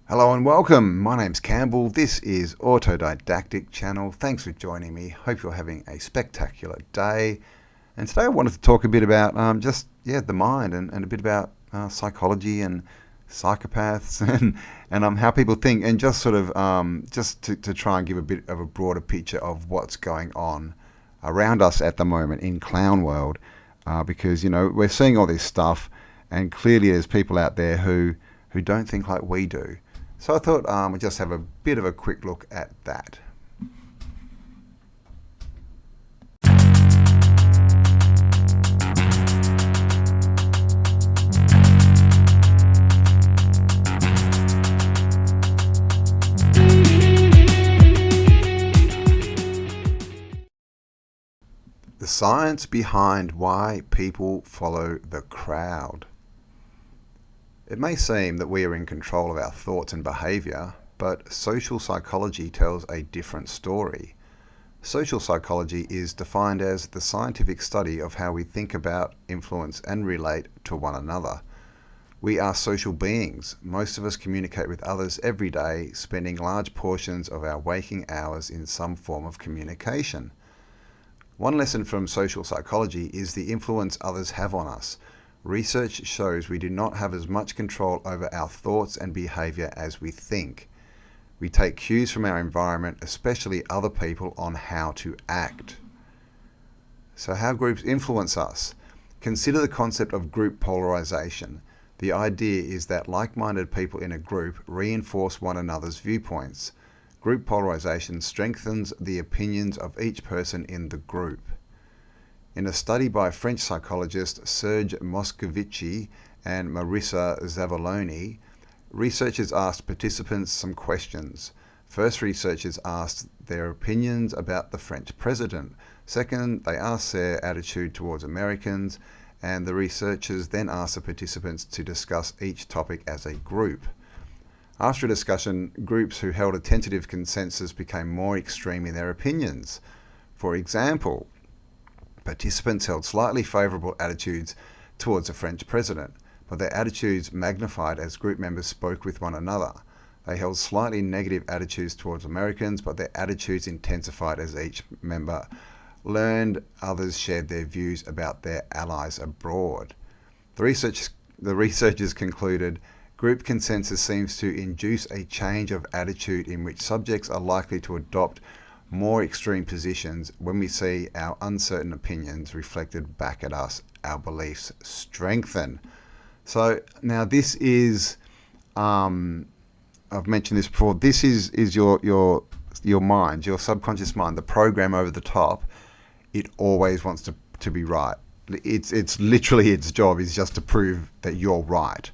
Hello and welcome. My name's Campbell. This is Autodidactic channel. Thanks for joining me. Hope you're having a spectacular day. And today I wanted to talk a bit about the mind and a bit about psychology and psychopaths and how people think, and just sort of just to try and give a bit of a broader picture of what's going on around us at the moment in clown world, because we're seeing all this stuff, and clearly there's people out there who don't think like we do. So I thought we'd just have a bit of a quick look at that. The science behind why people follow the crowd. It may seem that we are in control of our thoughts and behaviour, but social psychology tells a different story. Social psychology is defined as the scientific study of how we think about, influence and relate to one another. We are social beings. Most of us communicate with others every day, spending large portions of our waking hours in some form of communication. One lesson from social psychology is the influence others have on us. Research shows we do not have as much control over our thoughts and behaviour as we think. We take cues from our environment, especially other people, on how to act. So how groups influence us. Consider the concept of group polarization. The idea is that like-minded people in a group reinforce one another's viewpoints. Group polarization strengthens the opinions of each person in the group. In a study by French psychologists Serge Moscovici and Marissa Zavoloni, researchers asked participants some questions. First, researchers asked their opinions about the French president. Second, they asked their attitude towards Americans, and the researchers then asked the participants to discuss each topic as a group. After a discussion, groups who held a tentative consensus became more extreme in their opinions. For example, participants held slightly favourable attitudes towards the French president, but their attitudes magnified as group members spoke with one another. They held slightly negative attitudes towards Americans, but their attitudes intensified as each member learned others shared their views about their allies abroad. The researchers concluded, group consensus seems to induce a change of attitude in which subjects are likely to adopt more extreme positions when we see our uncertain opinions reflected back at us, our beliefs strengthen. So now this is, I've mentioned this before, this is your mind, your subconscious mind, the program over the top. It always wants to be right. It's literally its job is just to prove that you're right.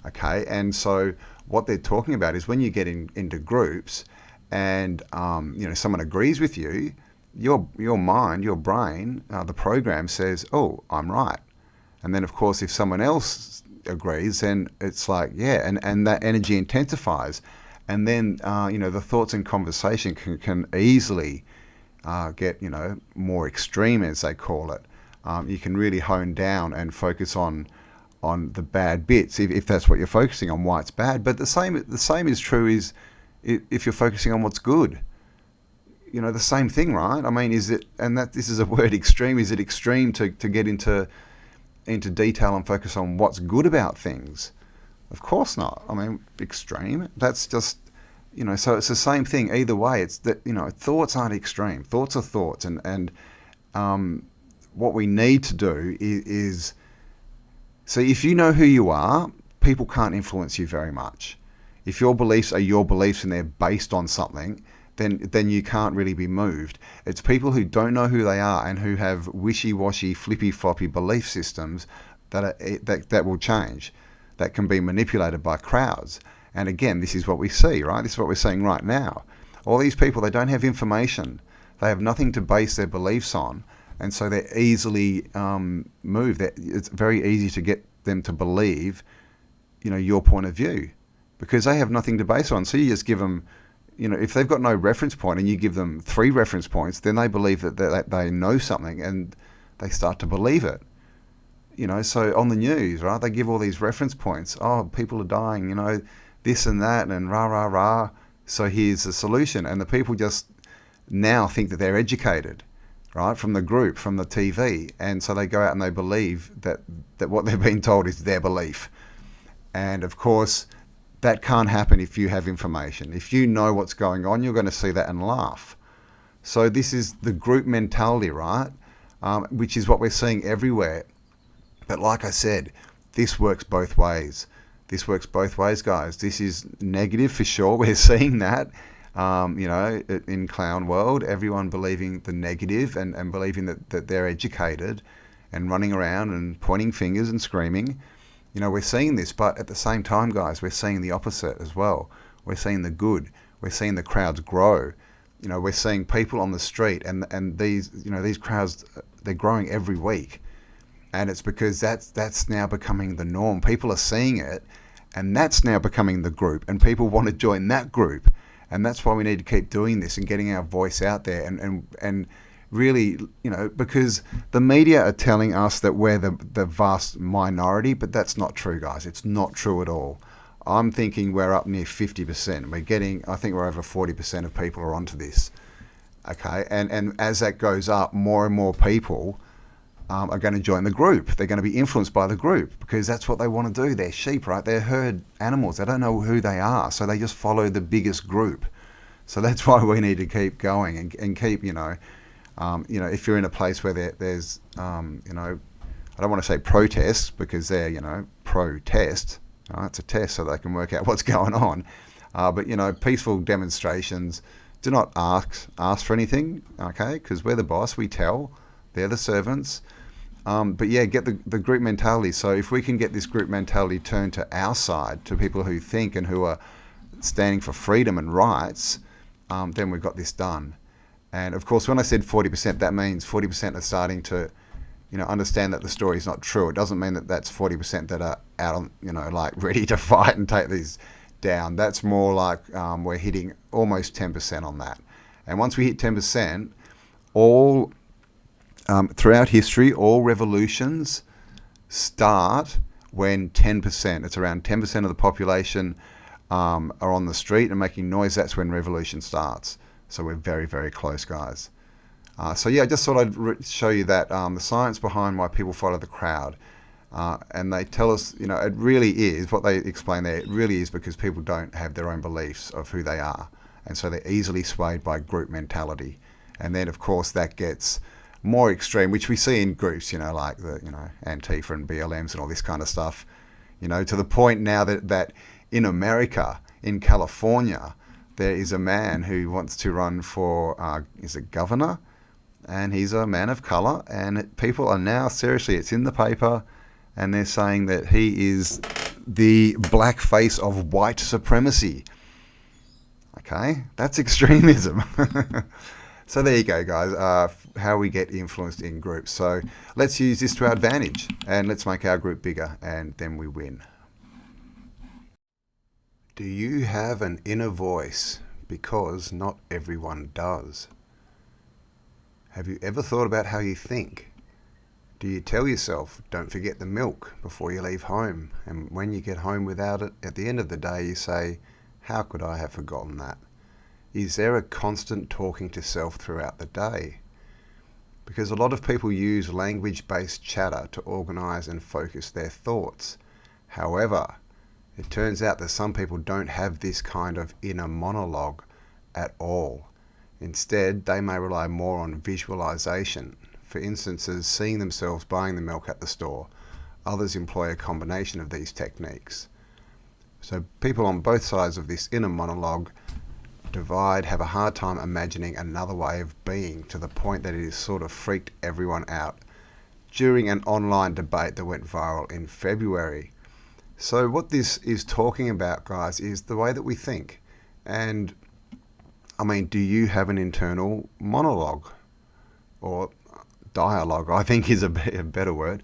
Okay, and so what they're talking about is when you get into groups, and someone agrees with you, your mind, your brain, the program says, oh, I'm right. And then of course if someone else agrees, then it's like, yeah, and that energy intensifies. And then the thoughts and conversation can easily get more extreme, as they call it. You can really hone down and focus on the bad bits, if that's what you're focusing on, why it's bad. But the same is true is if you're focusing on what's good, the same thing, right? I mean, is it, and that this is a word, extreme, is it extreme to get into detail and focus on what's good about things? Of course not. I mean, extreme, that's just, so it's the same thing either way. It's that, thoughts aren't extreme. Thoughts are thoughts. And what we need to do is so if you know who you are, people can't influence you very much. If your beliefs are your beliefs and they're based on something, then you can't really be moved. It's people who don't know who they are and who have wishy-washy, flippy-floppy belief systems that will change, that can be manipulated by crowds. And again, this is what we see, right? This is what we're seeing right now. All these people, they don't have information. They have nothing to base their beliefs on. And so they're easily moved. It's very easy to get them to believe, your point of view, because they have nothing to base on. So you just give them, if they've got no reference point and you give them 3 reference points, then they believe that they know something and they start to believe it. So on the news, right, they give all these reference points. Oh, people are dying, this and that and rah, rah, rah. So here's the solution. And the people just now think that they're educated, right, from the group, from the TV. And so they go out and they believe that what they've been told is their belief. And of course, that can't happen if you have information. If you know what's going on, you're going to see that and laugh. So this is the group mentality, right? Which is what we're seeing everywhere. But like I said, this works both ways. This works both ways, guys. This is negative for sure. We're seeing that, in clown world, everyone believing the negative and believing that they're educated and running around and pointing fingers and screaming. We're seeing this, but at the same time, guys, we're seeing the opposite as well. We're seeing the good. We're seeing the crowds grow. We're seeing people on the street, and these crowds, they're growing every week. And it's because that's now becoming the norm. People are seeing it, and that's now becoming the group, and people want to join that group. And that's why we need to keep doing this and getting our voice out there and really, because the media are telling us that we're the vast minority, but that's not true, guys. It's not true at all. I'm thinking we're up near 50%. I think we're over 40% of people are onto this. Okay, and as that goes up, more and more people are going to join the group. They're going to be influenced by the group because that's what they want to do. They're sheep, right? They're herd animals. They don't know who they are, so they just follow the biggest group. So that's why we need to keep going and keep, if you're in a place where there's, I don't want to say protests because they're, protest. It's a test so they can work out what's going on. But, peaceful demonstrations, do not ask for anything, okay? Because we're the boss, we tell. They're the servants. But yeah, get the group mentality. So if we can get this group mentality turned to our side, to people who think and who are standing for freedom and rights, then we've got this done. And of course, when I said 40%, that means 40% are starting to, understand that the story is not true. It doesn't mean that that's 40% that are out on, ready to fight and take these down. That's more like we're hitting almost 10% on that. And once we hit 10%, throughout history, all revolutions start when 10%, it's around 10% of the population are on the street and making noise. That's when revolution starts. So we're very, very close, guys. I just thought I'd show you that the science behind why people follow the crowd. And they tell us, it really is, what they explain there, it really is because people don't have their own beliefs of who they are. And so they're easily swayed by group mentality. And then, of course, that gets more extreme, which we see in groups, like the, Antifa and BLMs and all this kind of stuff, to the point now that in America, in California, there is a man who wants to run for, is it governor? And he's a man of color, and people are now, seriously, it's in the paper, and they're saying that he is the black face of white supremacy. Okay, that's extremism. So there you go, guys, how we get influenced in groups. So let's use this to our advantage, and let's make our group bigger, and then we win. Do you have an inner voice? Because not everyone does. Have you ever thought about how you think? Do you tell yourself, don't forget the milk before you leave home? And when you get home without it, at the end of the day, you say, how could I have forgotten that? Is there a constant talking to self throughout the day? Because a lot of people use language-based chatter to organize and focus their thoughts. However, it turns out that some people don't have this kind of inner monologue at all. Instead, they may rely more on visualization. For instances, seeing themselves buying the milk at the store. Others employ a combination of these techniques. So people on both sides of this inner monologue divide have a hard time imagining another way of being, to the point that it has sort of freaked everyone out during an online debate that went viral in February. So what this is talking about, guys, is the way that we think. And do you have an internal monologue or dialogue, I think is a better word.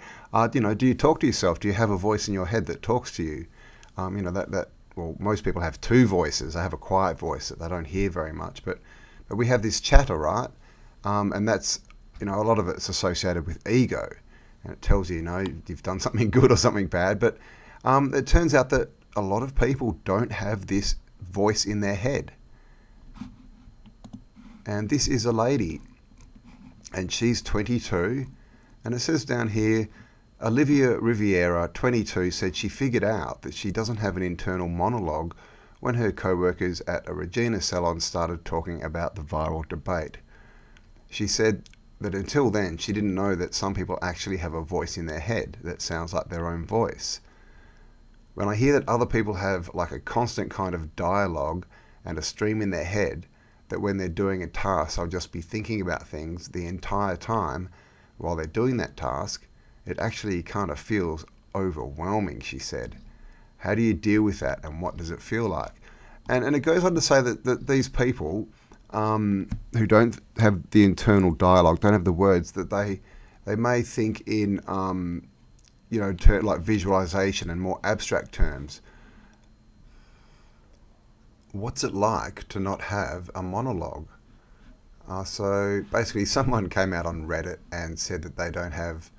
Do you talk to yourself? Do you have a voice in your head that talks to you? Well, most people have two voices. They have a quiet voice that they don't hear very much, but we have this chatter, right? And that's, a lot of it's associated with ego, and it tells you, you've done something good or something bad. But it turns out that a lot of people don't have this voice in their head. And this is a lady, and she's 22, and it says down here, Olivia Riviera, 22, said she figured out that she doesn't have an internal monologue when her co-workers at a Regina salon started talking about the viral debate. She said that until then, she didn't know that some people actually have a voice in their head that sounds like their own voice. When I hear that other people have like a constant kind of dialogue and a stream in their head, that when they're doing a task, they'll just be thinking about things the entire time while they're doing that task, it actually kind of feels overwhelming, she said. How do you deal with that, and what does it feel like? And it goes on to say that these people who don't have the internal dialogue, don't have the words, that they may think in like visualization and more abstract terms. What's it like to not have a monologue? So basically someone came out on Reddit and said that they don't have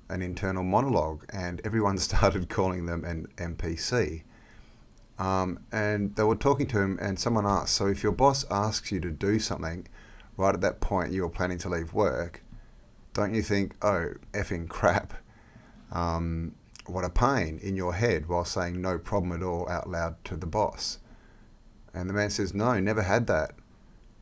an internal monologue, and everyone started calling them an NPC. And they were talking to him, and someone asked, so if your boss asks you to do something right at that point you're planning to leave work, don't you think, oh, effing crap, what a pain, in your head, while saying no problem at all out loud to the boss? And the man says, no, never had that.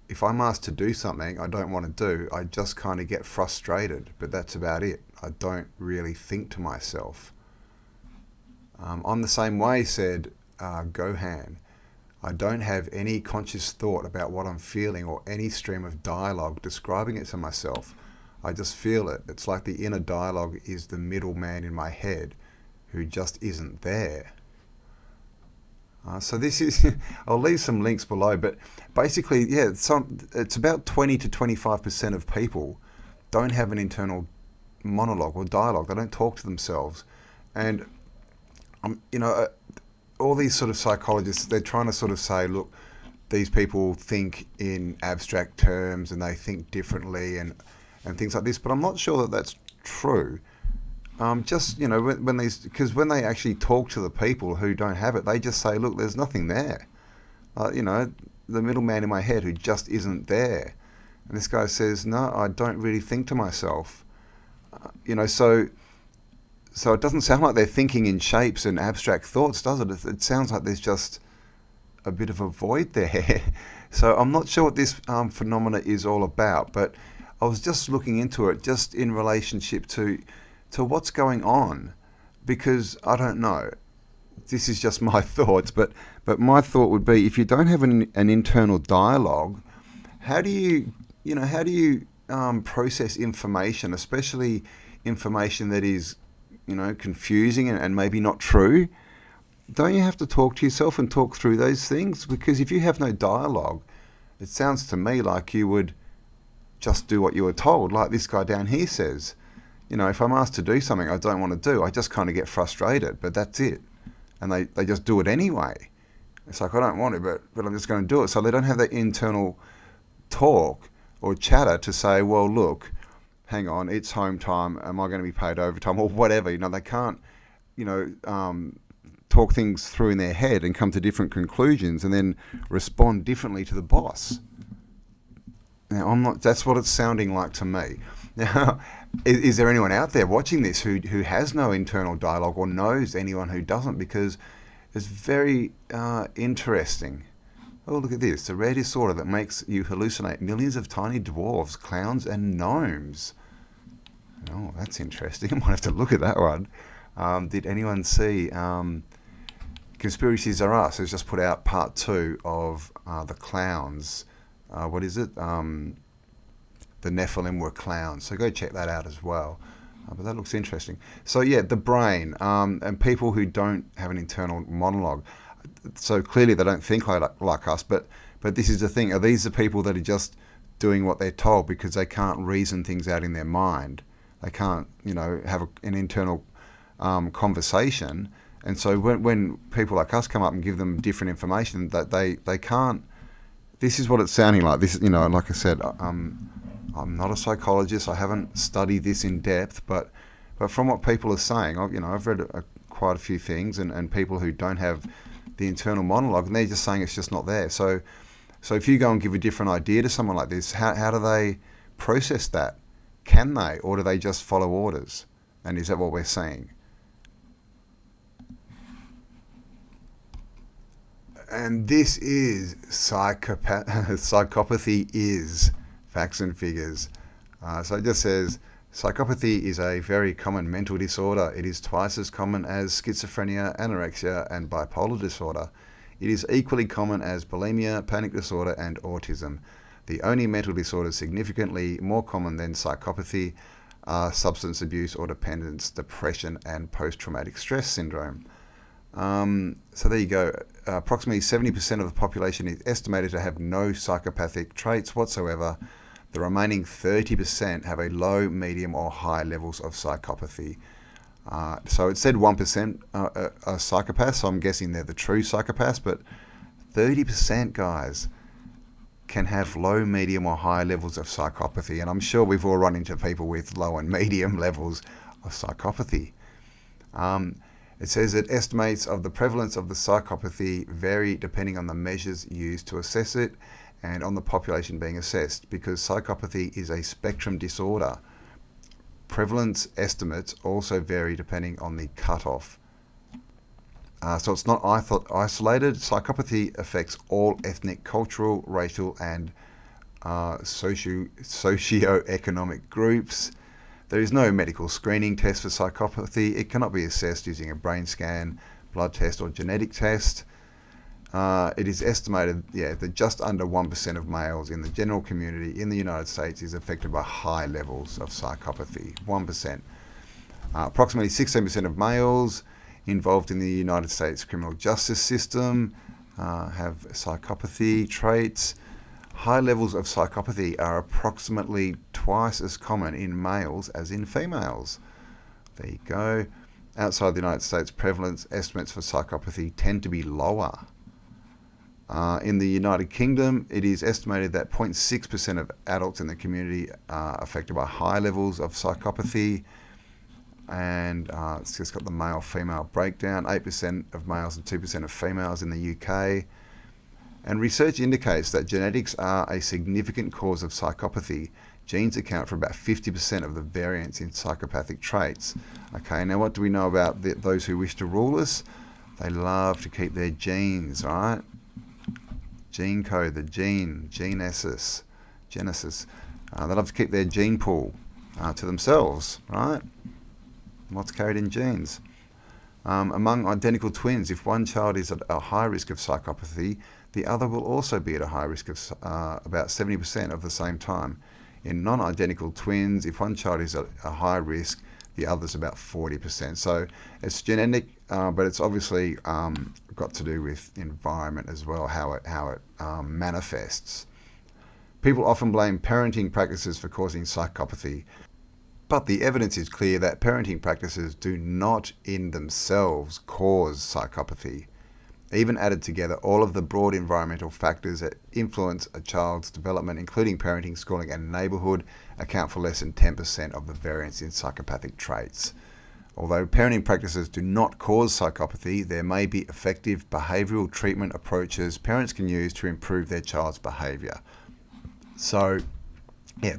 If I'm asked to do something I don't want to do, I just kind of get frustrated, but that's about it. I don't really think to myself. I'm the same way, said Gohan. I don't have any conscious thought about what I'm feeling or any stream of dialogue describing it to myself. I just feel it. It's like the inner dialogue is the middleman in my head who just isn't there. So this is, I'll leave some links below, but basically, yeah, it's about 20 to 25% of people don't have an internal monologue or dialogue. They don't talk to themselves. And, all these sort of psychologists, they're trying to sort of say, look, these people think in abstract terms and they think differently and things like this, but I'm not sure that that's true. Because when they actually talk to the people who don't have it, they just say, look, there's nothing there. The middleman in my head who just isn't there. And this guy says, no, I don't really think to myself. So it doesn't sound like they're thinking in shapes and abstract thoughts, does it? It sounds like there's just a bit of a void there. So I'm not sure what this phenomena is all about, but I was just looking into it just in relationship to what's going on, because I don't know. This is just my thoughts, but my thought would be, if you don't have an internal dialogue, how do you process information, especially information that is confusing and maybe not true? Don't you have to talk to yourself and talk through those things? Because if you have no dialogue, it sounds to me like you would just do what you were told, like this guy down here says. If I'm asked to do something I don't want to do, I just kind of get frustrated, but that's it. And they just do it anyway. It's like, I don't want to, but I'm just going to do it. So they don't have that internal talk or chatter to say, well, look, hang on, it's home time. Am I going to be paid overtime or whatever? They can't, talk things through in their head and come to different conclusions and then respond differently to the boss. Now, that's what it's sounding like to me. Now, is there anyone out there watching this who has no internal dialogue or knows anyone who doesn't? Because it's very interesting. Oh, look at this. A rare disorder that makes you hallucinate millions of tiny dwarves, clowns, and gnomes. Oh, that's interesting. I might have to look at that one. Did anyone see Conspiracies Are Us has just put out part 2 of the clowns. What is it? The Nephilim were clowns. So go check that out as well. But that looks interesting. So yeah, the brain and people who don't have an internal monologue. So clearly they don't think like us, but this is the thing. Are these the people that are just doing what they're told because they can't reason things out in their mind? They can't, have an internal conversation. And so when people like us come up and give them different information, that they can't. This is what it's sounding like. This, like I said, I'm not a psychologist. I haven't studied this in depth, but from what people are saying, I've read quite a few things, and people who don't have the internal monologue, and they're just saying it's just not there. So if you go and give a different idea to someone like this, how do they process that? Can they, or do they just follow orders? And is that what we're seeing? And this is psychopathy is facts and figures. So it just says, psychopathy is a very common mental disorder. It is twice as common as schizophrenia, anorexia, and bipolar disorder. It is equally common as bulimia, panic disorder, and autism. The only mental disorders significantly more common than psychopathy are substance abuse or dependence, depression, and post-traumatic stress syndrome. So there you go. Approximately 70% of the population is estimated to have no psychopathic traits whatsoever. The remaining 30% have a low, medium, or high levels of psychopathy. So it said 1% are psychopaths, so I'm guessing they're the true psychopaths, but 30%, guys, can have low, medium, or high levels of psychopathy. And I'm sure we've all run into people with low and medium levels of psychopathy. It says that estimates of the prevalence of the psychopathy vary depending on the measures used to assess it and on the population being assessed, because psychopathy is a spectrum disorder. Prevalence estimates also vary depending on the cutoff. So it's not isolated. Psychopathy affects all ethnic, cultural, racial, and socio-economic groups. There is no medical screening test for psychopathy. It cannot be assessed using a brain scan, blood test, or genetic test. It is estimated that just under 1% of males in the general community in the United States is affected by high levels of psychopathy. 1%. Approximately 16% of males involved in the United States criminal justice system have psychopathy traits. High levels of psychopathy are approximately twice as common in males as in females. There you go. Outside the United States, prevalence estimates for psychopathy tend to be lower. In the United Kingdom, it is estimated that 0.6% of adults in the community are affected by high levels of psychopathy. And it's just got the male-female breakdown. 8% of males and 2% of females in the UK. And research indicates that genetics are a significant cause of psychopathy. Genes account for about 50% of the variance in psychopathic traits. Okay, now what do we know about those who wish to rule us? They love to keep their genes, right? Gene code, the genesis. They love to keep their gene pool to themselves, right? What's carried in genes? Among identical twins, if one child is at a high risk of psychopathy, the other will also be at a high risk of about 70% of the same time. In non-identical twins, if one child is at a high risk, the other's about 40%. So it's genetic, but it's obviously got to do with environment as well, how it manifests. People often blame parenting practices for causing psychopathy, but the evidence is clear that parenting practices do not in themselves cause psychopathy. Even added together, all of the broad environmental factors that influence a child's development, including parenting, schooling, and neighbourhood, account for less than 10% of the variance in psychopathic traits. Although parenting practices do not cause psychopathy, there may be effective behavioural treatment approaches parents can use to improve their child's behaviour. So,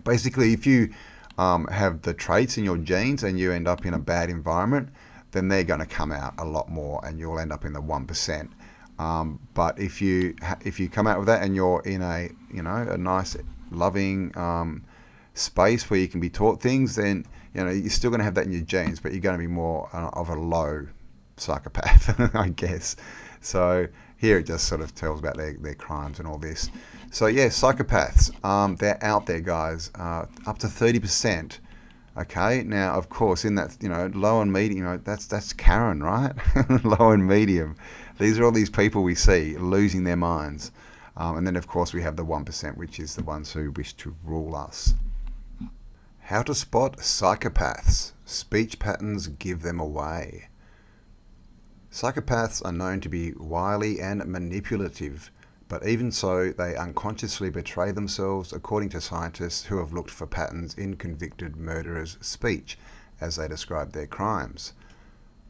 basically, if you have the traits in your genes and you end up in a bad environment, then they're going to come out a lot more and you'll end up in the 1%. But if you come out with that and you're in a nice, loving space where you can be taught things, then you're still going to have that in your genes, but you're going to be more of a low psychopath, I guess. So here it just sort of tells about their crimes and all this. So yeah, psychopaths, they're out there, guys, up to 30%. Okay, now of course in that low and medium, that's Karen, right? Low and medium. These are all these people we see losing their minds, and then of course we have the 1%, which is the ones who wish to rule us. How to spot psychopaths. Speech patterns give them away. Psychopaths are known to be wily and manipulative, but even so, they unconsciously betray themselves, according to scientists who have looked for patterns in convicted murderers' speech as they describe their crimes.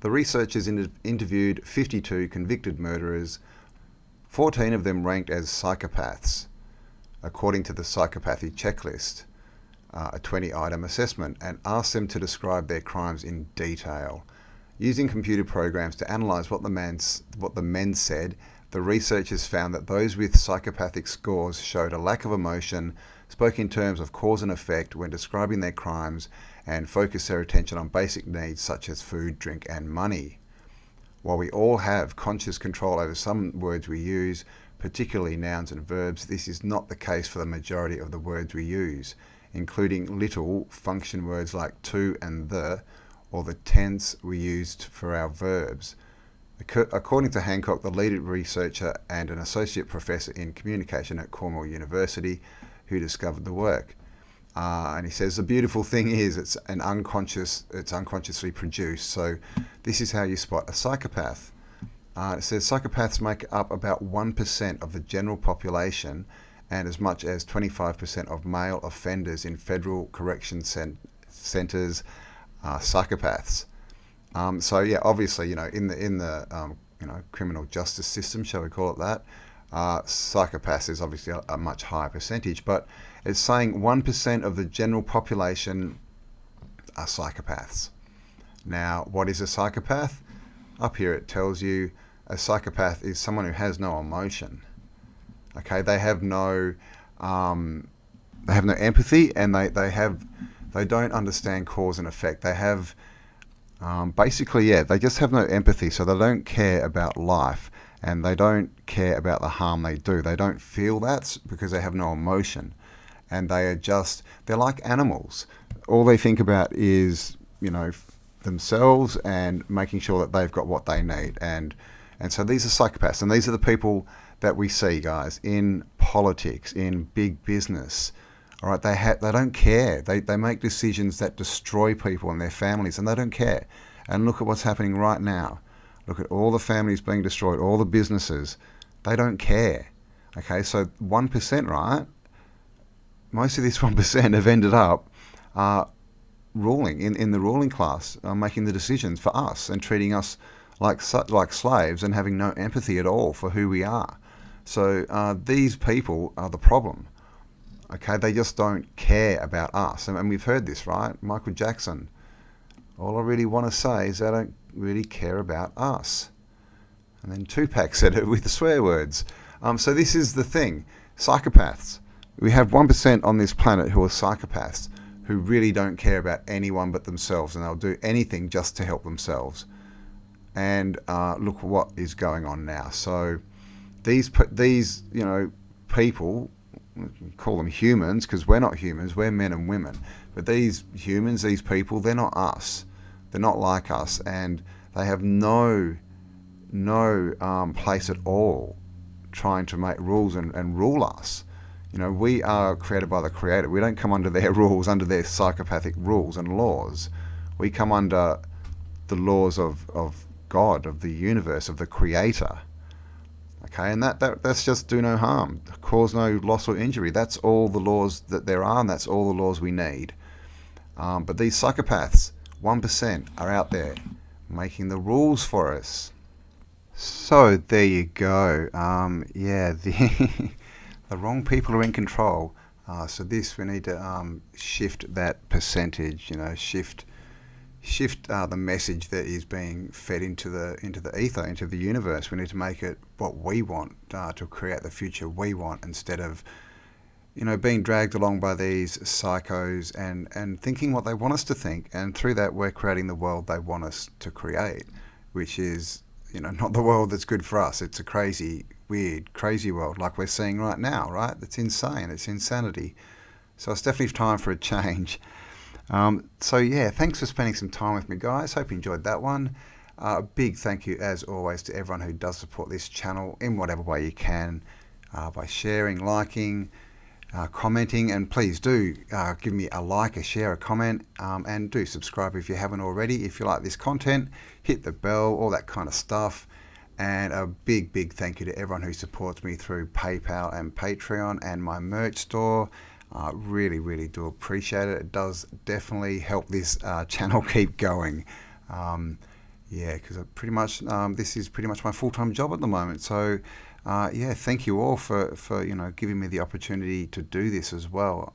The researchers interviewed 52 convicted murderers, 14 of them ranked as psychopaths, according to the psychopathy checklist, a 20-item assessment, and asked them to describe their crimes in detail. Using computer programs to analyse what the men said, the researchers found that those with psychopathic scores showed a lack of emotion, spoke in terms of cause and effect when describing their crimes, and focused their attention on basic needs such as food, drink, and money. While we all have conscious control over some words we use, particularly nouns and verbs, this is not the case for the majority of the words we use, including little function words like to and the, or the tense we used for our verbs. According to Hancock, the lead researcher and an associate professor in communication at Cornell University, who discovered the work. And he says the beautiful thing is it's unconsciously produced. So this is how you spot a psychopath. It says psychopaths make up about 1% of the general population and as much as 25% of male offenders in federal correction centers are psychopaths. So yeah, obviously, in the criminal justice system, shall we call it that, psychopaths is obviously a much higher percentage, but it's saying 1% of the general population are psychopaths. Now, what is a psychopath? Up here it tells you a psychopath is someone who has no emotion. Okay, they have no empathy, and they don't understand cause and effect. They have they just have no empathy, so they don't care about life, and they don't care about the harm they do. They don't feel that because they have no emotion, and they're like animals. All they think about is themselves and making sure that they've got what they need, and so these are psychopaths, and these are the people that we see, guys, in politics, in big business. All right, they don't care. They make decisions that destroy people and their families, and they don't care. And look at what's happening right now. Look at all the families being destroyed, all the businesses. They don't care. Okay, so 1%, right? Most of this 1% have ended up ruling in the ruling class, making the decisions for us and treating us like slaves and having no empathy at all for who we are. So these people are the problem. Okay, they just don't care about us. And we've heard this, right? Michael Jackson. All I really want to say is they don't really care about us. And then Tupac said it with the swear words. So this is the thing. Psychopaths. We have 1% on this planet who are psychopaths, who really don't care about anyone but themselves, and they'll do anything just to help themselves. And look what is going on now. So these people, call them humans because we're not humans, we're men and women. But these humans, these people, they're not us. They're not like us, and they have no place at all trying to make rules and rule us. We are created by the Creator. We don't come under their rules, under their psychopathic rules and laws. We come under the laws of God, of the universe, of the Creator. Okay, and that's just do no harm, cause no loss or injury. That's all the laws that there are, and that's all the laws we need. But these psychopaths, 1%, are out there making the rules for us. So there you go. The wrong people are in control. So we need to shift that percentage. Shift the message that is being fed into the ether, into the universe. We need to make it what we want, to create the future we want, instead of being dragged along by these psychos and thinking what they want us to think. And through that, we're creating the world they want us to create, which is not the world that's good for us. It's a crazy, weird, crazy world like we're seeing right now, right? It's insane. It's insanity. So it's definitely time for a change. So yeah, thanks for spending some time with me, guys. Hope you enjoyed that one. A big thank you, as always, to everyone who does support this channel in whatever way you can, by sharing, liking, commenting, and please do give me a like, a share, a comment, and do subscribe if you haven't already. If you like this content, hit the bell, all that kind of stuff. And a big thank you to everyone who supports me through PayPal and Patreon and my merch store. Really do appreciate it. It does definitely help this channel keep going. Yeah, because pretty much this is pretty much my full-time job at the moment. So yeah, thank you all for giving me the opportunity to do this as well.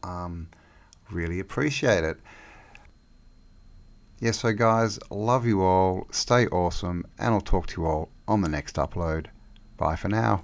Really appreciate it. Yeah, so guys, love you all, stay awesome, and I'll talk to you all on the next upload. Bye for now.